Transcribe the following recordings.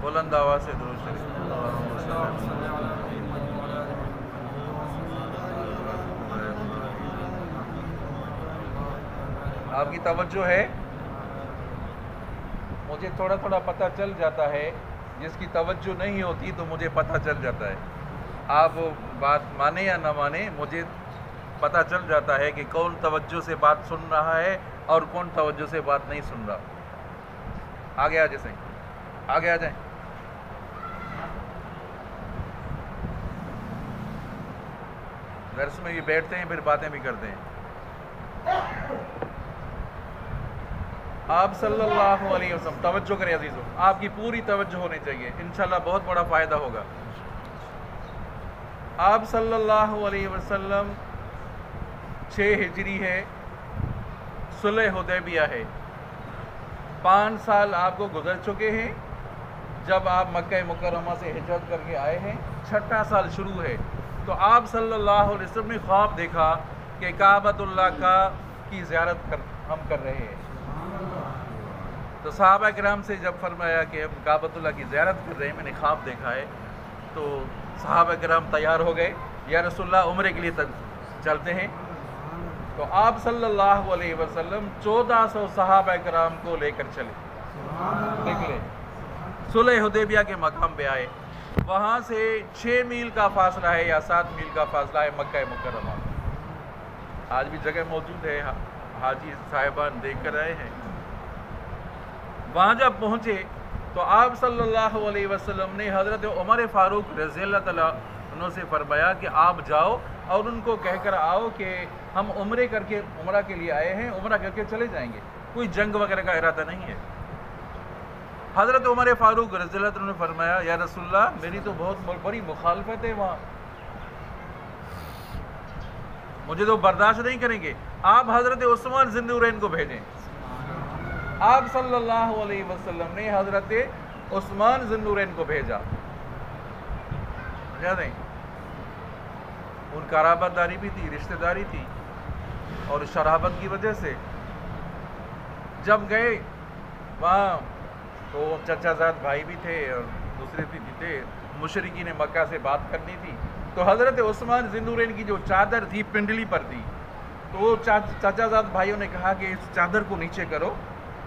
بلند آواز سے درود شریف۔ آپ کی توجہ ہے؟ مجھے تھوڑا تھوڑا پتہ چل جاتا ہے، جس کی توجہ نہیں ہوتی تو مجھے پتہ چل جاتا ہے۔ آپ بات مانیں یا نہ مانیں، مجھے پتہ چل جاتا ہے کہ کون توجہ سے بات سن رہا ہے اور کون توجہ سے بات نہیں سن رہا۔ آگے آ جائیں، آگے آ جائیں۔ درس میں بھی بیٹھتے ہیں پھر باتیں بھی کرتے ہیں۔ آپ صلی اللہ علیہ وسلم، توجہ کریں عزیزوں، آپ کی پوری توجہ ہونی چاہیے، انشاءاللہ بہت بڑا فائدہ ہوگا۔ آپ صلی اللہ علیہ وسلم 6 ہجری ہے، صلح حدیبیہ ہے، 5 سال آپ کو گزر چکے ہیں جب آپ مکہ مکرمہ سے ہجرت کر کے آئے ہیں، 6واں سال شروع ہے۔ تو آپ صلی اللہ علیہ وسلم نے خواب دیکھا کہ کعبۃ اللہ کی زیارت ہم کر رہے ہیں۔ تو صحابہ کرام سے جب فرمایا کہ ہم کعبۃ اللہ کی زیارت کر رہے ہیں، میں نے خواب دیکھا ہے، تو صحابہ کرام تیار ہو گئے، یا رسول اللہ عمرے کے لیے چلتے ہیں۔ تو آپ صلی اللہ علیہ وسلم 1400 صحابہ کرام کو لے کر چلے، نکلے، صلح حدیبیہ کے مقام پہ آئے۔ وہاں سے 6 میل کا فاصلہ ہے یا 7 میل کا فاصلہ ہے مکہ مکرمہ۔ آج بھی جگہ موجود ہے، حاجی صاحبان دیکھ کر آئے ہیں۔ وہاں جب پہنچے تو آپ صلی اللہ علیہ وسلم نے حضرت عمر فاروق رضی اللہ عنہ سے فرمایا کہ آپ جاؤ اور ان کو کہہ کر آؤ کہ ہم عمرہ کے لیے آئے ہیں، عمرہ کر کے چلے جائیں گے، کوئی جنگ وغیرہ کا ارادہ نہیں ہے۔ حضرت عمر فاروق رضی اللہ عنہ نے فرمایا یا رسول اللہ میری تو بہت بڑی مخالفت ہے وہاں، مجھے تو برداشت نہیں کریں گے، آپ حضرت عثمان ذی النورین کو بھیجیں۔ آپ صلی اللہ علیہ وسلم نے حضرت عثمان ذی النورین کو بھیجا۔ جانیں ان قرابت داری بھی تھی، رشتہ داری تھی، اور شرابت کی وجہ سے جب گئے وہاں تو چچا زاد بھائی بھی تھے اور دوسرے بھی تھے، مشرکین مکہ سے بات کرنی تھی۔ تو حضرت عثمان ذی النورین کی جو چادر تھی پنڈلی پر تھی، تو وہ چچا زاد بھائیوں نے کہا کہ اس چادر کو نیچے کرو،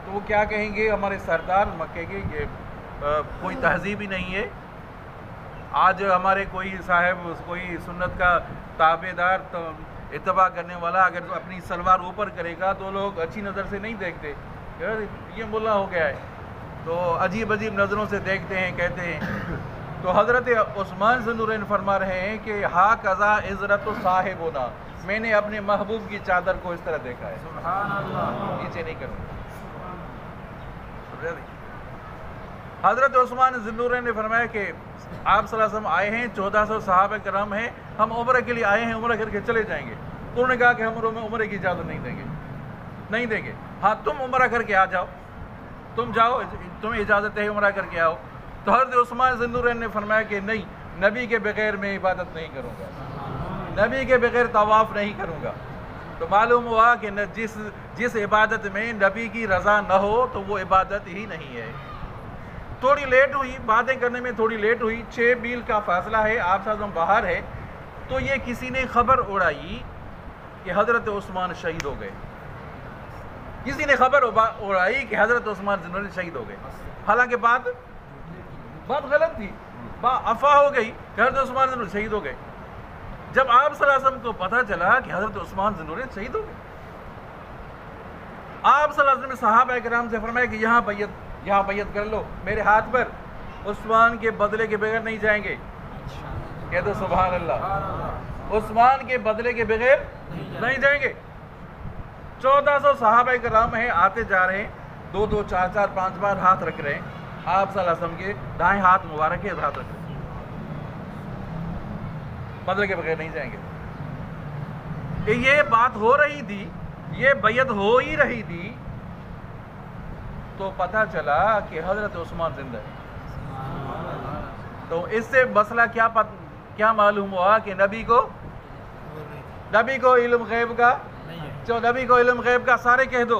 تو وہ کیا کہیں گے ہمارے سردار مکے کے، یہ کوئی تہذیب ہی نہیں ہے۔ آج ہمارے کوئی صاحب کوئی سنت کا تابع دار اتباع کرنے والا اگر اپنی سلوار اوپر کرے گا تو لوگ اچھی نظر سے نہیں دیکھتے، یہ ملا ہو گیا ہے، تو عجیب عجیب نظروں سے دیکھتے ہیں، کہتے ہیں۔ تو حضرت عثمان ذی النورین فرما رہے ہیں کہ ہا قضا عزرت صاحب ہونا، میں نے اپنے محبوب کی چادر کو اس طرح دیکھا ہے، سبحان اللہ، نیچے نہیں کروں۔ حضرت عثمان ذی النورین نے فرمایا کہ آپ صلی اللہ علیہ وسلم آئے ہیں، 1400 صحابہ کرام ہیں، ہم عمرہ کے لیے آئے ہیں، عمرہ کر کے چلے جائیں گے۔ تو انہوں نے کہا کہ ہم عمرے کی اجازت نہیں دیں گے، ہاں تم عمرہ کر کے آ جاؤ، تم جاؤ، تمہیں اجازت ہے عمرہ کر کے آؤ۔ تو حضرت عثمان ذی النورین نے فرمایا کہ نہیں، نبی کے بغیر میں عبادت نہیں کروں گا، نبی کے بغیر طواف نہیں کروں گا۔ تو معلوم ہوا کہ جس عبادت میں نبی کی رضا نہ ہو تو وہ عبادت ہی نہیں ہے۔ تھوڑی لیٹ ہوئی، باتیں کرنے میں تھوڑی لیٹ ہوئی، 6 میل کا فاصلہ ہے، آپ صلی اللہ علیہ وسلم باہر ہے، تو یہ کسی نے خبر اڑائی کہ حضرت عثمان شہید ہو گئے، کسی نے خبر اڑائی کہ حضرت عثمان ذی النورین شہید ہو گئے، حالانکہ بات غلط تھی، افواہ ہو گئی کہ حضرت عثمان ذی النورین شہید ہو گئے۔ جب آپ صلی اللہ علیہ وسلم کو پتہ چلا کہ حضرت عثمان ذی النورین شہید ہو گئے، آپ صلی اللہ علیہ وسلم نے صحابہ کرام سے فرمایا کہ یہاں بیعت کر لو میرے ہاتھ پر، عثمان کے بدلے کے بغیر نہیں جائیں گے، کہہ دو سبحان اللہ، عثمان کے بدلے کے بغیر نہیں جائیں گے۔ 1400 صحابہ کرام ہیں، آتے جا رہے ہیں، 2 4 5 بار ہاتھ رکھ رہے ہیں، آپ صلی اللہ علیہ وسلم کے دائیں ہاتھ مبارک کے ہاتھ رکھ رہے ہیں، بدلے کے بغیر نہیں جائیں گے۔ یہ بات ہو رہی تھی، یہ بیعت ہو ہی رہی تھی، تو پتہ چلا کہ حضرت عثمان زندہ ہے۔ تو اس سے مسئلہ کیا معلوم ہوا کہ نبی کو علم غیب کا، جو نبی کو علم غیب کا سارے کہہ دو،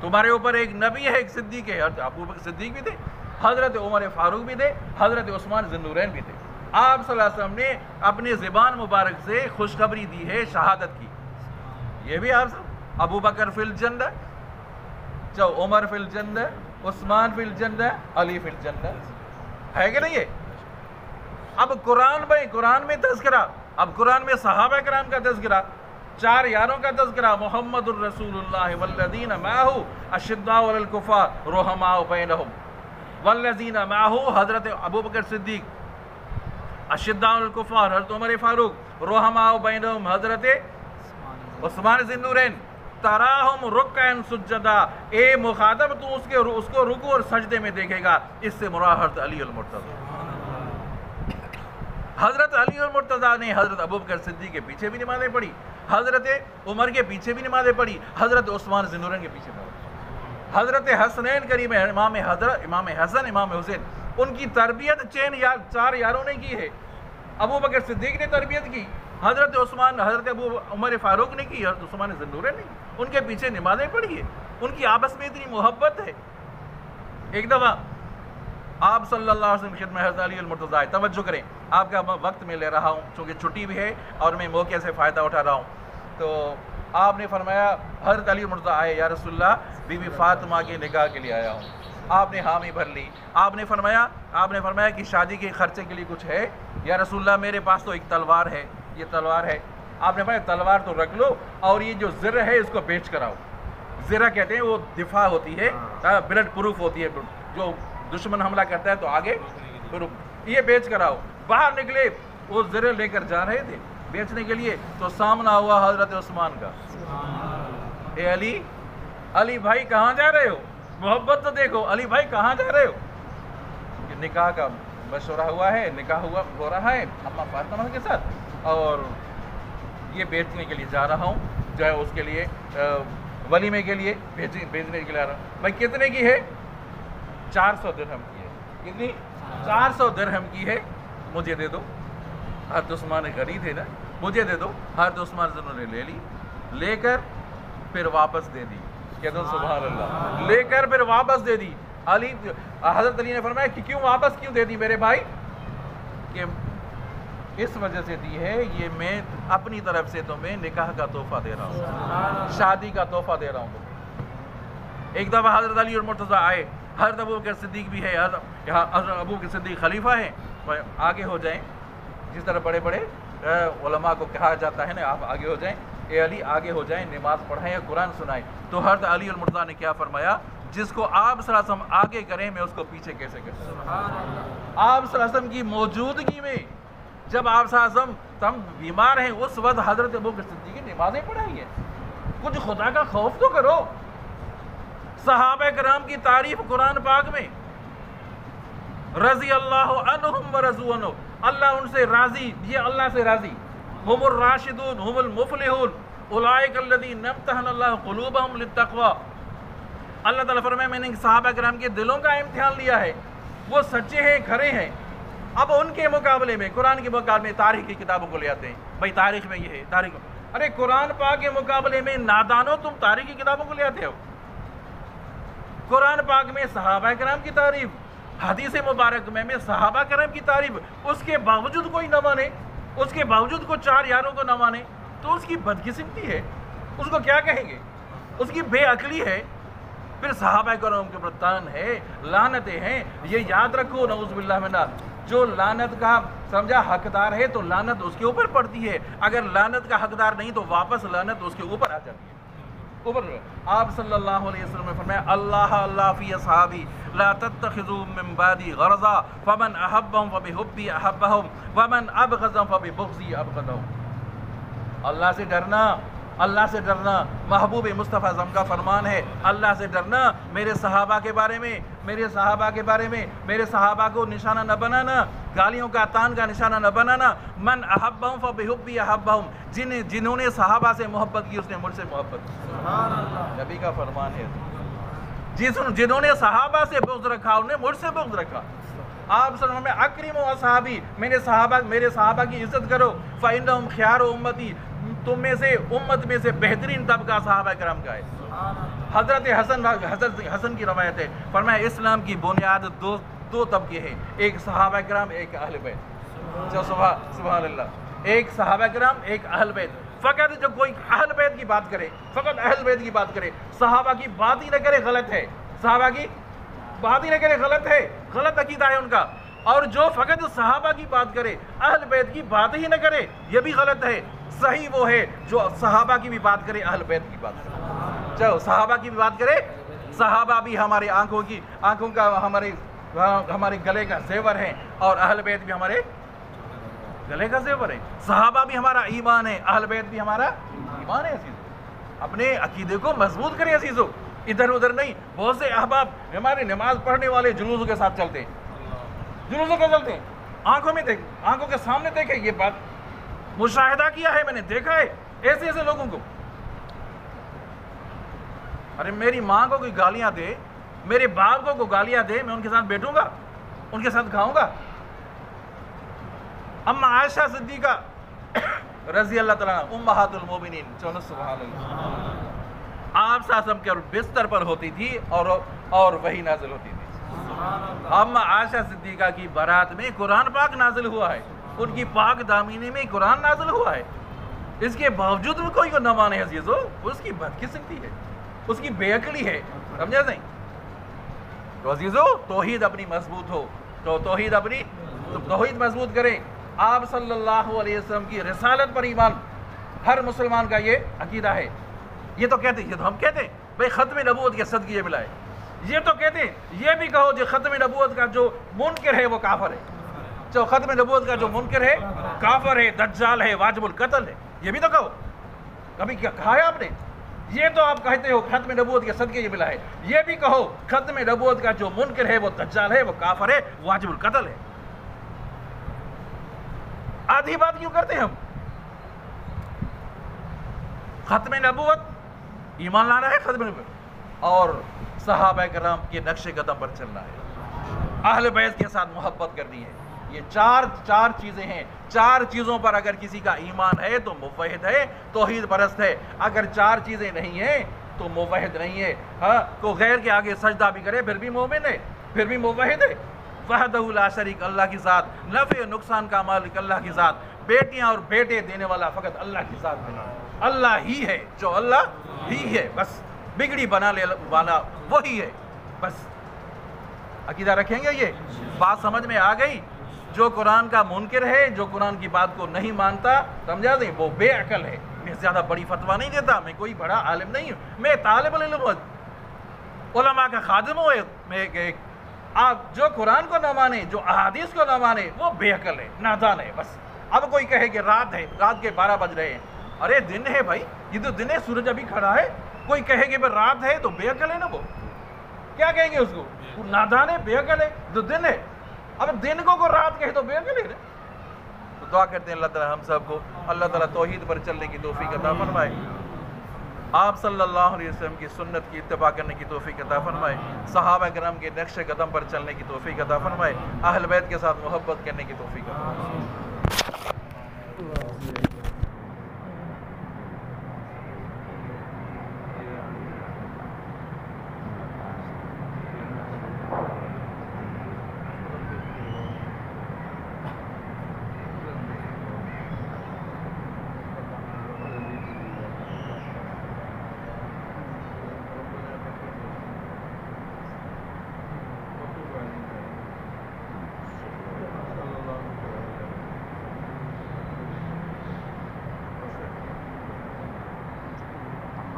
تمہارے اوپر ایک نبی ہے، ایک صدیق ہے. حضرت ابو بکر صدیق بھی تھے، حضرت عمر فاروق بھی تھے، حضرت عثمان ذی النورین بھی تھے. آپ صلی اللہ علیہ وسلم نے اپنی زبان مبارک سے خوشخبری دی ہے شہادت کی. یہ بھی آپ ابو بکر فی الجنہ، عمر فی الجنہ، عثمان فی الجنہ، علی فی الجنہ، ہے کہ نہیں ہے؟ اب قرآن میں تذکرہ، اب قرآن میں صحابہ کرام کا تذکرہ، 4 یاروں کا تذکرہ، محمد الرسول اللہ والذین معہ اشداء علی الکفار رحماء بینہم، والذین معہ حضرت ابو بکر صدیق اشداء علی الکفار، حضرت عمر فاروق رحماء بینہم، حضرت عثمان ذی النورین، تراہم رکعن سجدہ. اے مخاطب تو اس کو رکوع اور سجدے میں دیکھے گا. اس سے مراد حضرت علی المرتضی. حضرت علی المرتضی نے حضرت ابو بکر صدیق کے پیچھے بھی نمازیں پڑھی، حضرت عمر کے پیچھے بھی نمازیں پڑھی، حضرت عثمان ذی النورین کے پیچھے پڑھی. حضرت حسنین کریم امام حسن امام حسین، ان کی تربیت 4 یاروں نے کی ہے. ابو بکر صدیق نے تربیت کی، حضرت عثمان، حضرت عمر فاروق نے کی، حضرت عثمان ذی النورین نے کی. ان کے پیچھے نمازیں پڑھی ہے. ان کی آپس میں اتنی محبت ہے. ایک دفعہ آپ صلی اللہ علیہ وسلم خدمت حضرت علی المرتضی، توجہ کریں، آپ کا وقت میں لے رہا ہوں چونکہ چھٹی بھی ہے اور میں موقع سے فائدہ اٹھا رہا ہوں. تو آپ نے فرمایا حضرت علی المرتضی آئے، یا رسول اللہ بی بی فاطمہ کے نکاح کے لیے آیا ہوں. آپ نے حامی بھر لی. آپ نے فرمایا کہ شادی کے خرچے کے لیے کچھ ہے؟ یا رسول اللہ میرے پاس تو ایک تلوار ہے، یہ تلوار ہے. آپ نے فرمایا تلوار تو رکھ لو اور یہ جو زر ہے اس کو بیچ کر آؤ. زرہ کہتے ہیں وہ دفاع ہوتی ہے، بلڈ پروف ہوتی ہے، جو دشمن حملہ کرتا ہے تو آگے یہ بیچ کر آؤ. باہر نکلے، وہ زرہ لے کر جا رہے تھے بیچنے کے لیے، تو سامنا ہوا حضرت عثمان کا. اے علی بھائی کہاں جا رہے ہو؟ محبت تو دیکھو، علی بھائی کہاں جا رہے ہو؟ نکاح کا مشورہ ہوا ہے، نکاح ہو رہا ہے اماں فاطمہ کے ساتھ، اور یہ بیچنے کے لیے جا رہا ہوں، جو ہے اس کے لیے ولیمے کے لیے بیچنے کے لیے آ رہا ہوں. بھائی کتنے کی ہے؟ 400 درہم کی ہے. کتنی؟ 400 درہم کی ہے، مجھے دے دو. حضرت عثمان غنی تھے نا، مجھے دے دو. حضرت عثمان نے لے لی، لے کر پھر واپس دے دی. کہتے ہیں سبحان اللہ. لے کر پھر واپس دے دی. حضرت علی نے فرمایا کہ کیوں واپس کیوں دے دی میرے بھائی؟ کہ اس وجہ سے دی ہے، یہ میں اپنی طرف سے تمہیں نکاح کا تحفہ دے رہا ہوں، شادی کا تحفہ دے رہا ہوں تمہیں. ایک دفعہ حضرت علی المرتضی آئے، حضرت ابو بکر صدیق بھی ہے، حضرت ابو بکر صدیق خلیفہ ہیں، آگے ہو جائیں. جس طرح بڑے بڑے علماء کو کہا جاتا ہے نا، آپ آگے ہو جائیں. اے علی آگے ہو جائیں، نماز پڑھائیں یا قرآن سنائیں. تو حضرت علی المرتضی نے کیا فرمایا؟ جس کو آپ صلی اللہ علیہ وسلم آگے کریں، میں اس کو پیچھے کیسے کر سکتا ہوں؟ آپ صلی اللہ علیہ وسلم کی موجودگی میں، جب آپ صلی اللہ علیہ وسلم ہم بیمار ہیں، اس وقت حضرت ابو بکر صدیق کی نمازیں پڑھائی ہیں. کچھ خدا کا خوف تو کرو. صحابہ کرام کی تعریف قرآن پاک میں، رضی اللہ عنہم ورضوا عنہ، اللہ ان سے راضی، یہ اللہ سے راضی. ہم الراشدون ہم المفلحون اولئک الذین امتحن اللہ قلوبہم للتقوی. اللہ تعالیٰ فرمائے میں نے صحابہ کرام کے دلوں کا امتحان لیا ہے، وہ سچے ہیں، کھرے ہیں. اب ان کے مقابلے میں، قرآن کے مقابلے میں تاریخ کی کتابوں کو لے آتے ہیں. بھائی تاریخ میں یہ ہے، تاریخ میں، ارے قرآن پاک کے مقابلے میں نادانوں تم تاریخ کی کتابوں کو لے آتے ہو. قرآن پاک میں صحابہ کرام کی تعریف، حدیث مبارک میں صحابہ کرام کی تعریف، اس کے باوجود کوئی نہ مانے، اس کے باوجود کو 4 یاروں کو نہ مانے، تو اس کی بدقسمتی ہے. اس کو کیا کہیں گے؟ اس کی بے عقلی ہے. پھر صحابہ کرام کے اوپر تان ہے، لعنتیں ہیں. یہ یاد رکھو، نعوذ باللہ من النار، جو لعنت کا سمجھا حقدار ہے تو لعنت اس کے اوپر پڑتی ہے، اگر لعنت کا حقدار نہیں تو واپس لعنت اس کے اوپر آ جاتی ہے. آپ صلی اللہ علیہ وسلم نے فرمایا اللہ اللہ فی اصحابی لا تتخذوا من بعدی غرضا فمن احبهم فبحبی احبهم ومن ابغضهم فببغضی ابغضهم. اللہ سے ڈرنا، اللہ سے ڈرنا، محبوب مصطفیٰ اعظم کا فرمان ہے. اللہ سے ڈرنا، میرے صحابہ کے بارے میں، میرے صحابہ کو نشانہ نہ بنانا، گالیوں کا تان کا نشانہ نہ بنانا. من احبهم فبحبی احبهم، جنہوں نے صحابہ سے محبت کی اس نے مجھ سے محبت کی. نبی کا فرمان ہے. جنہوں نے صحابہ سے بغض رکھا انہوں نے مجھ سے بغض رکھا. آپ صلی اللہ علیہ وسلم اکرموا اصحابی، میرے صحابہ کی عزت کرو. فإنہم خیار امتی، تم میں سے امت میں سے بہترین طبقہ صحابہ کرام کا ہے. حضرت حسن کی روایت ہے، فرمایا اسلام کی بنیاد دو طبقے ہیں، ایک صحابہ کرام، ایک اہل بیت۔ سبحان اللہ، ایک صحابہ کرام، ایک اہل بیت۔ فقط جو کوئی اہل بیت کی بات کرے، فقط اہل بیت کی بات کرے، صحابہ کی بات ہی نہ کرے، غلط ہے۔ صحابہ کی بات ہی نہ کرے، غلط ہے، غلط عقیدہ ہے ان کا۔ اور جو فقط صحابہ کی بات کرے، اہل بیت کی بات ہی نہ کرے، یہ بھی غلط ہے۔ صحیح وہ ہے جو صحابہ کی بھی بات کرے، اہل بیت کی بات کرے۔ چلو صحابہ کی بھی بات کرے، صحابہ بھی ہماری آنکھوں کا ہمارے گلے کا زیور ہے، اور اہل بیت بھی ہمارے گلے کا زیور ہے۔ صحابہ بھی ہمارا ایمان ہے، اہل بیت بھی ہمارا ایمان ہے۔ عزیزو، اپنے عقیدے کو مضبوط کریں عزیزو، ادھر ادھر نہیں۔ بہت سے احباب ہمارے نماز پڑھنے والے جلوسوں کے ساتھ چلتے ہیں، جلوسوں کے چلتے ہیں، آنکھوں کے سامنے دیکھیں، یہ بات مشاہدہ کیا ہے، میں نے دیکھا ہے ایسے لوگوں کو۔ ارے میری ماں کو کوئی گالیاں دے، میرے باپ کو کوئی گالیاں دے، میں ان کے ساتھ بیٹھوں گا، ان کے ساتھ کھاؤں گا؟ اما عائشہ صدیقہ رضی اللہ تعالیٰ عنہ، امہات المومنین، چلو سبحان اللہ، آپ ساسم کے بستر پر ہوتی تھی اور وہی نازل ہوتی تھی۔ اما عائشہ صدیقہ کی بارات میں قرآن پاک نازل ہوا ہے، ان کی پاک دامنی میں قرآن نازل ہوا ہے، اس کے باوجود میں کوئی کو نہ مانے عزیزو، اس کی بدقسمتی ہے، اس کی بے عقلی ہے، سمجھا نہیں؟ تو عزیزو توحید اپنی مضبوط ہو، تو توحید مضبوط کریں۔ آپ صلی اللہ علیہ وسلم کی رسالت پر ایمان ہر مسلمان کا یہ عقیدہ ہے۔ یہ تو کہتے ہیں، یہ تو ہم کہتے ہیں بھئی ختم نبوت کے صدقے یہ ملا ہے، یہ تو کہتے ہیں، یہ بھی کہو جو ختم نبوت کا جو منکر ہے وہ کافر ہے، جو ختم نبوت کا جو منکر ہے کافر ہے، دجال ہے، واجب القتل ہے، یہ بھی تو کہو۔ کبھی کیا کہا ہے آپ نے؟ یہ تو آپ کہتے ہو ختم نبوت کے صدقے یہ ملا ہے، یہ بھی کہو ختم نبوت کا جو منکر ہے وہ دجال ہے، وہ کافر ہے، واجب القتل ہے۔ آدھی بات کیوں کرتے ہیں ہم؟ ختم نبوت ایمان لانا ہے، ختم نبوت، اور صحابہ کرام کے نقش قدم پر چلنا ہے، اہل بیت کے ساتھ محبت کرنی ہے۔ یہ چار چیزیں ہیں، چار چیزوں پر اگر کسی کا ایمان ہے تو موحد ہے، توحید پرست ہے۔ اگر چار چیزیں نہیں ہیں تو موحد نہیں ہے۔ ہاں، کو غیر کے آگے سجدہ بھی کرے پھر بھی مومن ہے، پھر بھی موحد ہے۔ وحدہ لا شریک، اللہ کی ذات، نفع نقصان کا مالک اللہ کی ذات، بیٹیاں اور بیٹے دینے والا فقط اللہ کی ذات ہے، اللہ ہی ہے، جو اللہ ہی ہے، بس بگڑی بنا لے والا وہی ہے، بس۔ عقیدہ رکھیں گے؟ یہ بات سمجھ میں آ گئی؟ جو قرآن کا منکر ہے، جو قرآن کی بات کو نہیں مانتا، سمجھا دیں، وہ بے عقل ہے۔ میں زیادہ بڑی فتویٰ نہیں دیتا، میں کوئی بڑا عالم نہیں ہوں، میں طالب علم ہوں، علماء کا خادم ہوں۔ میں آپ جو قرآن کو نہ مانے، جو احادیث کو نہ مانے، وہ بے عقل ہے، نادان ہے، بس۔ اب کوئی کہے کہ رات ہے، رات کے 12 بج رہے ہیں، ارے دن ہے بھائی، یہ تو دن ہے، سورج ابھی کھڑا ہے۔ کوئی کہے کہ رات ہے تو بے عقل ہے نا، وہ کیا کہیں گے اس کو؟ وہ نادان ہے، بے عقل ہے، تو دن ہے۔ اب دن کو رات کہے تو بے عقل ہے نا۔ تو دعا کرتے ہیں اللہ تعالی ہم سب کو اللہ تعالیٰ توحید پر چلنے کی توفیق عطا فرمائے، آپ صلی اللہ علیہ وسلم کی سنت کی اتباع کرنے کی توفیق عطا فرمائے، صحابہ کرام کے نقش قدم پر چلنے کی توفیق عطا فرمائے، اہل بیت کے ساتھ محبت کرنے کی توفیق عطا فرمائے۔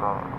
Allah.